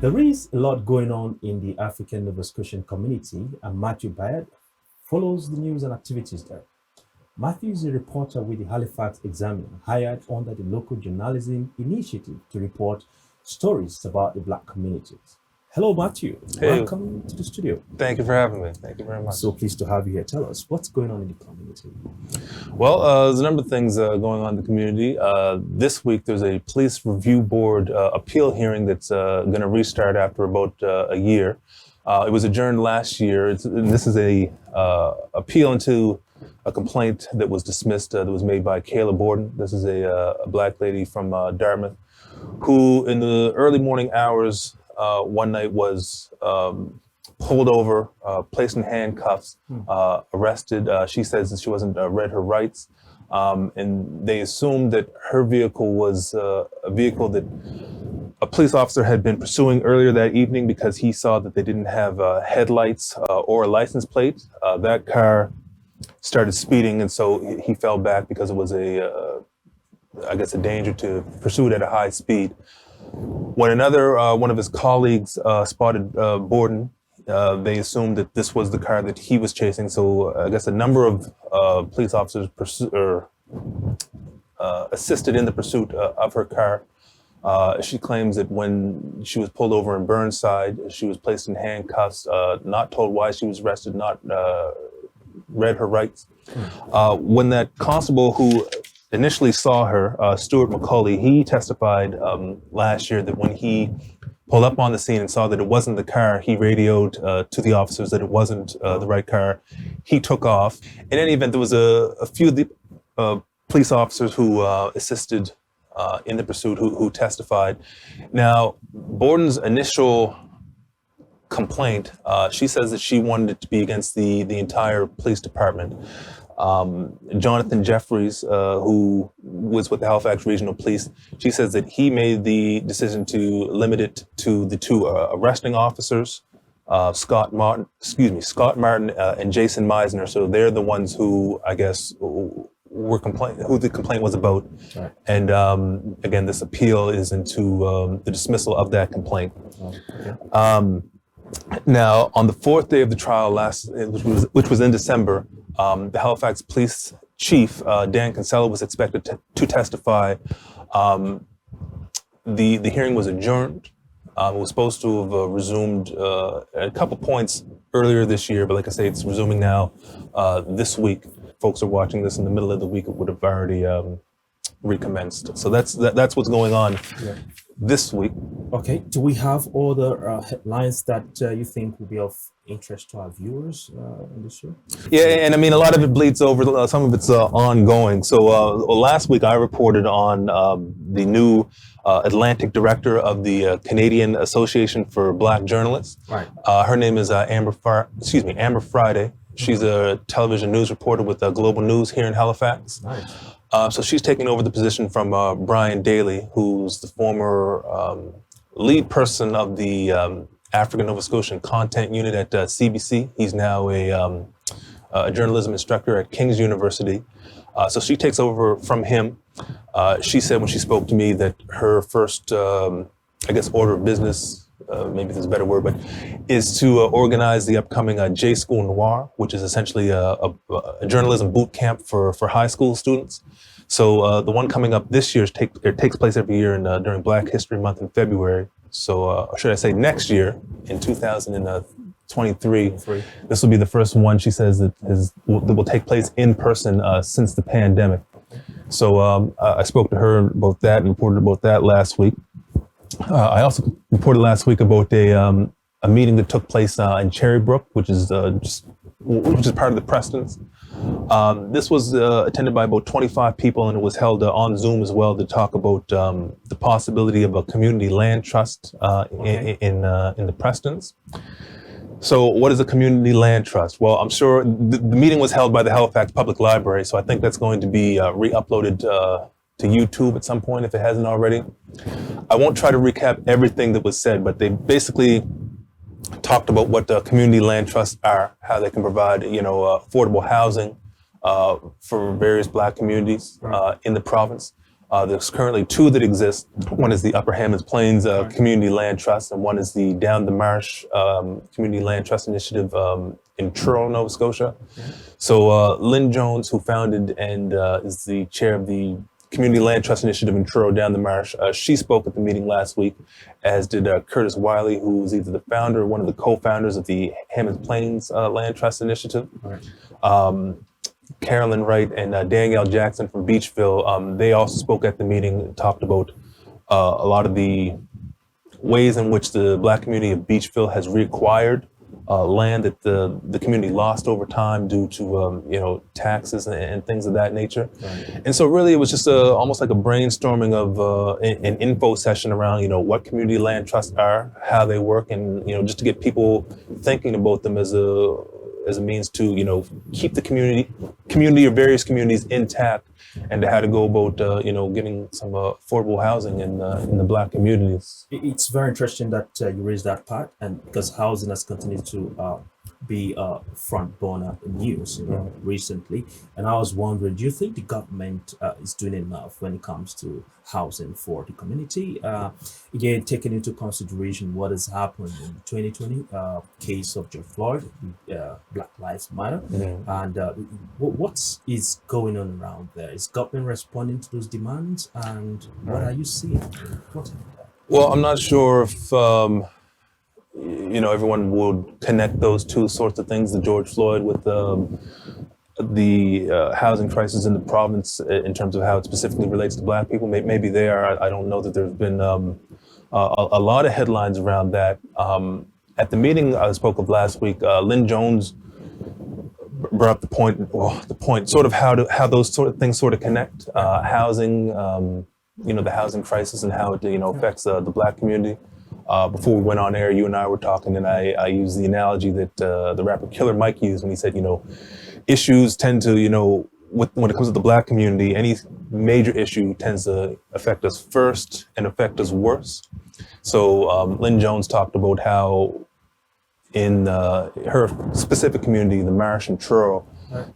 There is a lot going on in the African Nova Scotian community, and Matthew Byard follows the news and activities there. Matthew is a reporter with the Halifax Examiner, hired under the local journalism initiative to report stories about the Black communities. Hello, Matthew. Hey, Welcome to the studio. thank you for having me. Thank you very much. So pleased to have you here. Tell us what's going on in the community. Well, there's a number of things going on in the community. This week, there's a police review board appeal hearing that's going to restart after about a year. It was adjourned last year. This is a appeal into a complaint that was dismissed that was made by Kayla Borden. This is a Black lady from Dartmouth who, in the early morning hours, one night was pulled over, placed in handcuffs, arrested. She says that she wasn't read her rights, and they assumed that her vehicle was a vehicle that a police officer had been pursuing earlier that evening because he saw that they didn't have headlights or a license plate. That car started speeding, and so he fell back because it was I guess, a danger to pursue it at a high speed. When another one of his colleagues spotted Borden, they assumed that this was the car that he was chasing. So I guess a number of police officers assisted in the pursuit of her car. She claims that when she was pulled over in Burnside, she was placed in handcuffs, not told why she was arrested, not read her rights. When that constable who initially saw her, Stuart McCauley, he testified last year that when he pulled up on the scene and saw that it wasn't the car, he radioed to the officers that it wasn't the right car. He took off. In any event, there was a few of the police officers who assisted in the pursuit who testified. Now, Borden's initial complaint, she says that she wanted it to be against the entire police department. Jonathan Jeffries, who was with the Halifax Regional Police, she says that he made the decision to limit it to the two arresting officers, Scott Martin and Jason Meisner. So they're the ones who, I guess, who the complaint was about. Right. And again, this appeal is into the dismissal of that complaint. Okay. Now, on the fourth day of the trial, which was in December, the Halifax Police Chief, Dan Kinsella, was expected to testify. The hearing was adjourned. It was supposed to have resumed at a couple points earlier this year, but like I say, it's resuming now this week. Folks are watching this in the middle of the week. It would have already recommenced. So that's what's going on this week. Okay. Do we have other headlines that you think will be of interest to our viewers in this show? Yeah, and I mean, a lot of it bleeds over. Some of it's ongoing. So last week I reported on the new Atlantic director of the Canadian Association for Black Journalists. Right. Her name is Amber Friday. She's a television news reporter with Global News here in Halifax. Nice. So she's taking over the position from Brian Daly, who's the former lead person of the African Nova Scotian content unit at CBC. He's now a journalism instructor at King's University. So she takes over from him. She said when she spoke to me that her first, I guess, order of business, maybe there's a better word, but is to organize the upcoming J School Noir, which is essentially a journalism boot camp for high school students. So the one coming up this year takes place every year during Black History Month in February. So, or should I say next year, in 2023, this will be the first one, she says, that will take place in person since the pandemic. So I spoke to her about that and reported about that last week. I also reported last week about a meeting that took place in Cherrybrook, which is part of the Prestons. This was attended by about 25 people, and it was held on Zoom as well to talk about the possibility of a community land trust in the Prestons. So what is a community land trust? Well, I'm sure the meeting was held by the Halifax Public Library, so I think that's going to be re-uploaded to YouTube at some point if it hasn't already. I won't try to recap everything that was said, but they basically talked about what the community land trusts are, how they can provide, affordable housing for various Black communities in the province. There's currently two that exist. One is the Upper Hammonds Plains Community Land Trust, and one is the Down the Marsh Community Land Trust Initiative in Truro, Nova Scotia. So Lynn Jones, who founded and is the chair of the Community Land Trust Initiative in Truro, Down the Marsh, she spoke at the meeting last week, as did Curtis Wiley, who is either the founder or one of the co-founders of the Hammonds Plains Land Trust Initiative. Carolyn Wright and Danielle Jackson from Beachville, they also spoke at the meeting and talked about a lot of the ways in which the Black community of Beachville has reacquired land that the community lost over time due to taxes and things of that nature. And so really it was just almost like a brainstorming of an info session around what community land trusts are, how they work, and just to get people thinking about them as a means to keep the community of various communities intact, and to how to go about getting some affordable housing in the Black communities. It's very interesting that you raised that part, and because housing has continued to be front burner news recently, and I was wondering, do you think the government is doing enough when it comes to housing for the community? Again, taking into consideration what has happened in the 2020 case of George Floyd, Black Lives Matter, and what is going on around there? Is government responding to those demands, and what are you seeing? Well, I'm not sure if everyone would connect those two sorts of things, the George Floyd with the housing crisis in the province, in terms of how it specifically relates to Black people. Maybe they are. I don't know that there's been a lot of headlines around that. At the meeting I spoke of last week, Lynn Jones brought up the point sort of how those sort of things sort of connect, housing, the housing crisis and how it affects the Black community. Before we went on air, you and I were talking, and I used the analogy that the rapper Killer Mike used when he said, issues tend to, when it comes to the Black community, any major issue tends to affect us first and affect us worse. So Lynn Jones talked about how in her specific community, the Marsh and Truro,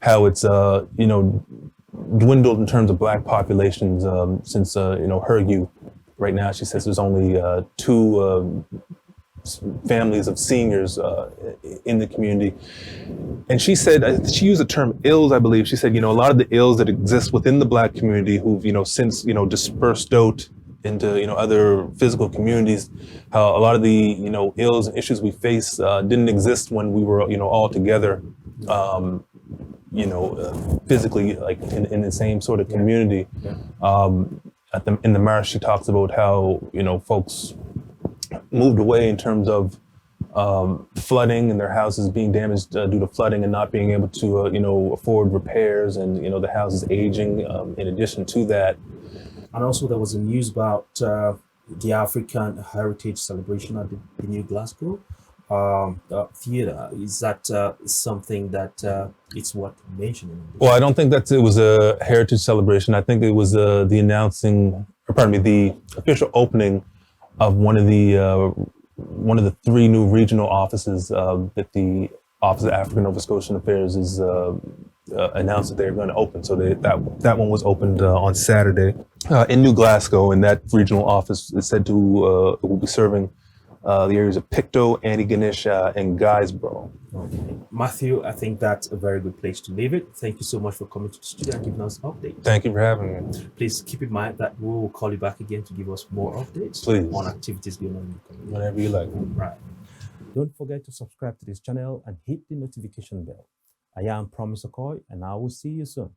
how it's, dwindled in terms of Black populations since, her youth. Right now, she says there's only two families of seniors in the community. And she said, she used the term ills, I believe. She said, a lot of the ills that exist within the Black community who've, since, dispersed out into, other physical communities, how a lot of the, ills and issues we face didn't exist when we were, all together, physically, like in the same sort of community. In the Marsh, she talks about how, folks moved away in terms of flooding and their houses being damaged due to flooding and not being able to, afford repairs, and, the houses aging in addition to that. And also there was a news about the African Heritage Celebration at the New Glasgow theater. Is that something that it's worth mentioning? Well, I don't think that it was a heritage celebration. I think it was the official opening of one of the three new regional offices that the Office of African Nova Scotian Affairs is announced that they're going to open. So that one was opened on Saturday in New Glasgow, and that regional office is said to will be serving the areas of Pictou, Antigonish, and Guysborough. Okay. Matthew, I think that's a very good place to leave it. Thank you so much for coming to the studio and giving us updates. Thank you for having me. Please keep in mind that we will call you back again to give us more updates on activities going on in the community. Whenever you like. Right. Don't forget to subscribe to this channel and hit the notification bell. I am Promise Okoy, and I will see you soon.